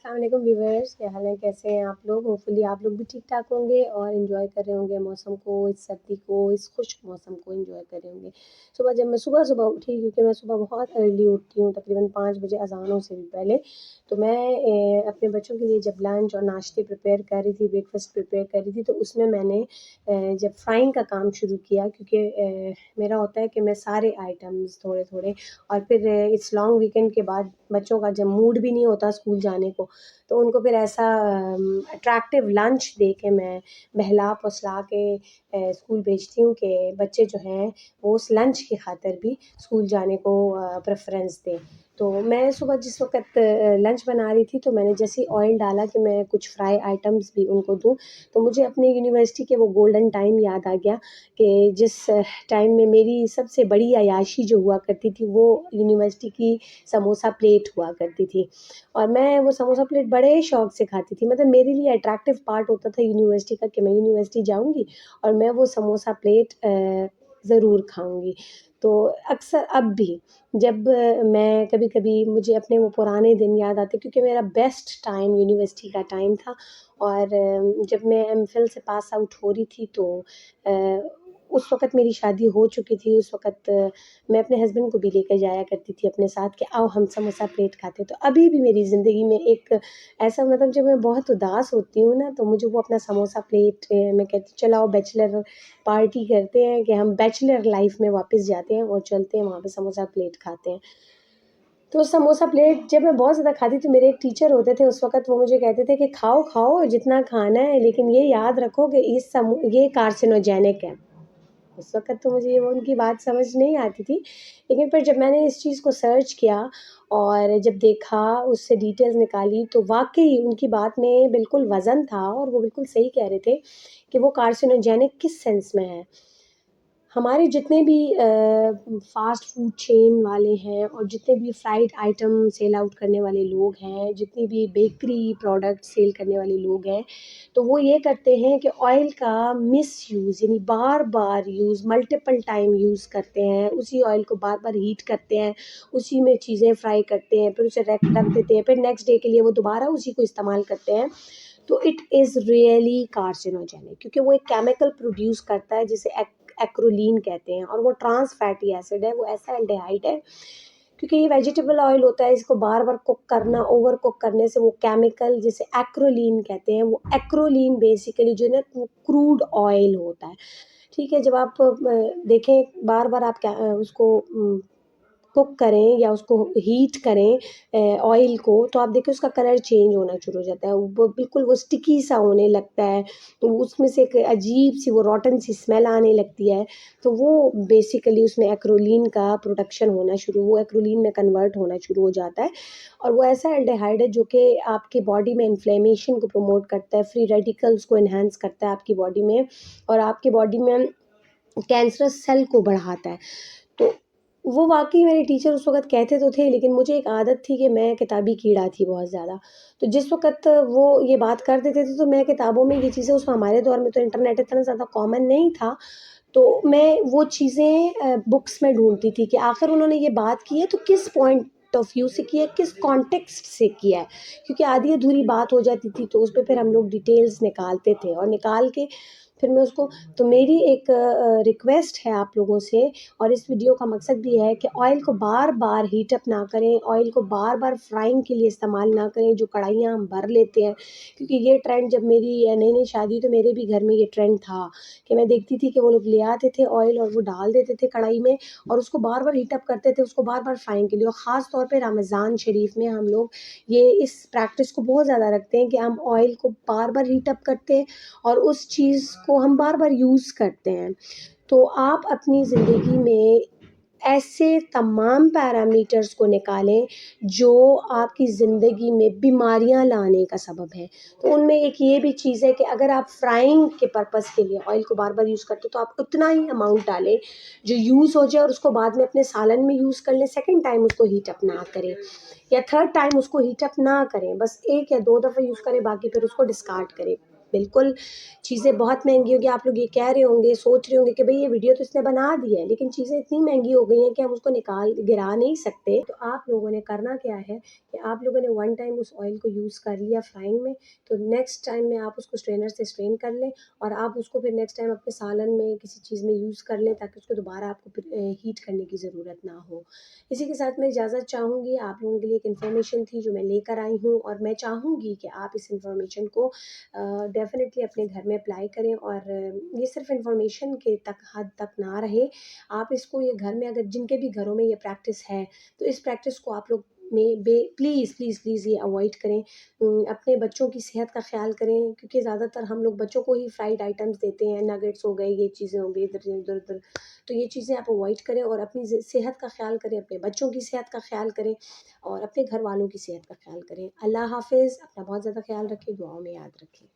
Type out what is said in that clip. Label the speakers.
Speaker 1: अस्सलाम वालेकुम व्यूअर्स, क्या हाल है? कैसे हैं आप लोग? होपफुली आप लोग भी ठीक-ठाक होंगे और एन्जॉय कर रहे होंगे मौसम को, इस सर्दी को, इस खुश्क मौसम को एन्जॉय कर रहे होंगे। जब मैं सुबह-सुबह उठी क्योंकि मैं सुबह बहुत अर्ली उठती हूँ, तकरीबन 5 बजे अज़ानों से भी पहले, तो मैं अपने बच्चों के लिए जब लंच और नाश्ते प्रिपेयर कर रही थी, ब्रेकफ़ास्ट प्रिपेयर कर रही थी, तो उसमें मैंने जब फ्राइंग का काम शुरू किया क्योंकि मेरा होता है कि मैं सारे आइटम्स थोड़े-थोड़े और फिर इस लॉन्ग वीकेंड के बाद बच्चों का जब मूड भी नहीं होता स्कूल जाने को, तो उनको फिर ऐसा अट्रैक्टिव लंच दे के मैं बहला-फुसला के स्कूल भेजती हूँ कि बच्चे जो हैं वो उस लंच की खातिर भी स्कूल जाने को प्रेफ़रेंस दें। तो मैं सुबह जिस वक़्त लंच बना रही थी, तो मैंने जैसे ही ऑयल डाला कि मैं कुछ फ्राई आइटम्स भी उनको दूँ, तो मुझे अपनी यूनिवर्सिटी के वो गोल्डन टाइम याद आ गया कि जिस टाइम में मेरी सबसे बड़ी अय्याशी जो हुआ करती थी, वो यूनिवर्सिटी की समोसा प्लेट हुआ करती थी। और मैं वो समोसा प्लेट बड़े शौक से खाती थी, मतलब मेरे लिए अट्रैक्टिव पार्ट होता था यूनिवर्सिटी का कि मैं यूनिवर्सिटी जाऊँगी और मैं वो समोसा प्लेट ज़रूर खाऊँगी। तो अक्सर अब भी जब मैं कभी-कभी मुझे अपने वो पुराने दिन याद आते क्योंकि मेरा बेस्ट टाइम यूनिवर्सिटी का टाइम था और जब मैं एमफ़िल से पास आउट हो रही थी तो अ, उस वक़्त मेरी शादी हो चुकी थी, उस वक़्त मैं अपने हस्बैंड को भी लेकर जाया करती थी अपने साथ कि आओ हम समोसा प्लेट खाते हैं। तो अभी भी मेरी ज़िंदगी में एक ऐसा मतलब जब मैं बहुत उदास होती हूँ ना, तो मुझे वो अपना समोसा प्लेट मैं कहती हूँ चलो आओ बैचलर पार्टी करते हैं कि हम बैचलर लाइफ़ में वापस जाते हैं और चलते हैं वहाँ पे समोसा प्लेट खाते हैं। तो समोसा प्लेट जब मैं बहुत ज़्यादा खाती थी, मेरे एक टीचर होते थे उस वक़्त वो मुझे कहते थे कि खाओ, खाओ जितना खाना है लेकिन ये याद रखो कि ये कार्सिनोजेनिक है। उस वक़्त तो मुझे वो उनकी बात समझ नहीं आती थी, लेकिन फिर जब मैंने इस चीज़ को सर्च किया और जब देखा, उससे डिटेल्स निकाली, तो वाक़ई उनकी बात में बिल्कुल वज़न था और वो बिल्कुल सही कह रहे थे कि वो कार्सिनोजेनिक किस सेंस में है। हमारे जितने भी फ़ास्ट फ़ूड चेन वाले हैं और जितने भी फ्राइड आइटम सेल आउट करने वाले लोग हैं, जितनी भी बेकरी प्रोडक्ट सेल करने वाले लोग हैं, तो वो ये करते हैं कि ऑयल का मिसयूज़ यानी बार-बार यूज़, मल्टीपल टाइम यूज़ करते हैं, उसी ऑयल को बार-बार हीट करते हैं, उसी में चीज़ें फ्राई करते हैं, फिर उसे रख देते हैं, फिर नेक्स्ट डे के लिए वो दोबारा उसी को इस्तेमाल करते हैं। तो इट इज़ रियली कार्सिनोजेनिक क्योंकि वो एक केमिकल प्रोड्यूस करता है जिसे एक्रोलीन कहते हैं और वो ट्रांस फैटी एसिड है, वो ऐसा एल्डिहाइड है क्योंकि ये वेजिटेबल ऑयल होता है, इसको बार-बार कुक करना, ओवर कुक करने से वो केमिकल जिसे एक्रोलीन कहते हैं, वो एक्रोलीन बेसिकली जो है ना वो क्रूड ऑयल होता है, ठीक है? जब आप देखें बार-बार आप उसको कुक करें या उसको हीट करें ऑयल को, तो आप देखिए उसका कलर चेंज होना शुरू हो जाता है। वो बिल्कुल वो स्टिकी सा होने लगता है, तो उसमें से एक अजीब-सी वो रॉटन सी स्मेल आने लगती है। तो वो बेसिकली उसमें एक्रोलीन का प्रोडक्शन होना शुरू वो एक्रोलीन में कन्वर्ट होना शुरू हो जाता है और वो ऐसा एल्डिहाइड है जो कि आपकी बॉडी में इन्फ्लेमेशन को प्रमोट करता है, फ्री रेडिकल्स को एनहांस करता है आपकी बॉडी में और आपकी बॉडी में कैंसरस सेल को बढ़ाता है। तो वो वाक़ई मेरे टीचर उस वक़्त कहते तो थे, लेकिन मुझे एक आदत थी कि मैं किताबी कीड़ा थी बहुत ज़्यादा। तो जिस वक़्त वो ये बात कर देते थे, तो मैं किताबों में ये चीज़ें उस हमारे दौर में तो इंटरनेट इतना ज़्यादा कॉमन नहीं था, तो मैं वो चीज़ें बुक्स में ढूँढती थी कि आखिर उन्होंने ये बात की है, तो किस पॉइंट ऑफ व्यू से की है, किस कॉन्टेक्स्ट से किया है। क्योंकि आधी-अधूरी बात हो जाती थी, तो उसपे फिर हम लोग डिटेल्स निकालते थे और निकाल के फिर मैं उसको तो मेरी एक रिक्वेस्ट है आप लोगों से और इस वीडियो का मकसद भी है कि ऑयल को बार-बार हीट अप ना करें, ऑयल को बार-बार फ्राइंग के लिए इस्तेमाल ना करें, जो कढ़ाइयाँ हम भर लेते हैं। क्योंकि ये ट्रेंड जब मेरी नई-नई शादी तो मेरे भी घर में ये ट्रेंड था कि मैं देखती थी कि वो लोग ले आते थे ऑयल और वो डाल देते थे कढ़ाई में और उसको बार-बार हीट अप करते थे, उसको बार-बार फ्राइंग के लिए और ख़ास तौर पे रमज़ान शरीफ में हम लोग ये इस प्रैक्टिस को बहुत ज़्यादा रखते हैं कि हम ऑयल को बार-बार हीट अप करते हैं और उस चीज़ को हम बार-बार यूज़ करते हैं। तो आप अपनी ज़िंदगी में ऐसे तमाम पैरामीटर्स को निकालें जो आपकी ज़िंदगी में बीमारियाँ लाने का सबब है। तो उनमें एक ये भी चीज़ है कि अगर आप फ्राइंग के पर्पज़ के लिए ऑयल को बार-बार यूज़ करते हो तो आप उतना ही अमाउंट डालें जो यूज़ हो जाए और उसको बाद में अपने सालन में यूज़ कर लें, सेकंड टाइम उसको हीट अप ना करें या थर्ड टाइम उसको हीट अप ना करें। बस 1 या 2 दफ़ा यूज़ करें, बाकी फिर उसको डिस्कार्ड करें। बिल्कुल चीज़ें बहुत महँगी होगी, आप लोग ये कह रहे होंगे, सोच रहे होंगे कि भई ये वीडियो तो इसने बना दी है, लेकिन चीज़ें इतनी महँगी हो गई हैं कि हम उसको गिरा नहीं सकते। तो आप लोगों ने करना क्या है कि आप लोगों ने वन टाइम उस ऑयल को यूज़ कर लिया फ्राइंग में, तो नेक्स्ट टाइम में आप उसको स्ट्रेनर से स्ट्रेन कर लें और आप उसको फिर नेक्स्ट टाइम अपने सालन में किसी चीज़ में यूज़ कर लें ताकि उसको दोबारा आपको फिर हीट करने की ज़रूरत ना हो। इसी के साथ मैं इजाज़त चाहूँगी, आप लोगों के लिए एक इन्फॉर्मेशन थी जो मैं लेकर आई हूँ और मैं चाहूँगी कि आप इस इन्फॉर्मेशन को डेफ़िनेटली अपने घर में अप्लाई करें और ये सिर्फ़ इन्फॉर्मेशन के तक हद तक ना रहे। आप इसको ये घर में अगर जिनके भी घरों में ये प्रैक्टिस है, तो इस प्रैक्टिस को आप लोग ने बे प्लीज़, प्लीज़, प्लीज़ ये अवॉइड करें। अपने बच्चों की सेहत का ख़्याल करें क्योंकि ज़्यादातर हम लोग बच्चों को ही फ्राइड आइटम्स देते हैं, नगेट्स हो गए, ये चीज़ें हो गई इधर-उधर। तो ये चीज़ें आप अवॉइड करें और अपनी सेहत का ख़्याल करें, अपने बच्चों की सेहत का ख़्याल करें और अपने घर वालों की सेहत का ख़्याल करें। अल्लाह हाफ़िज़, अपना बहुत ज़्यादा ख़्याल रखें, दुआओं में याद रखें।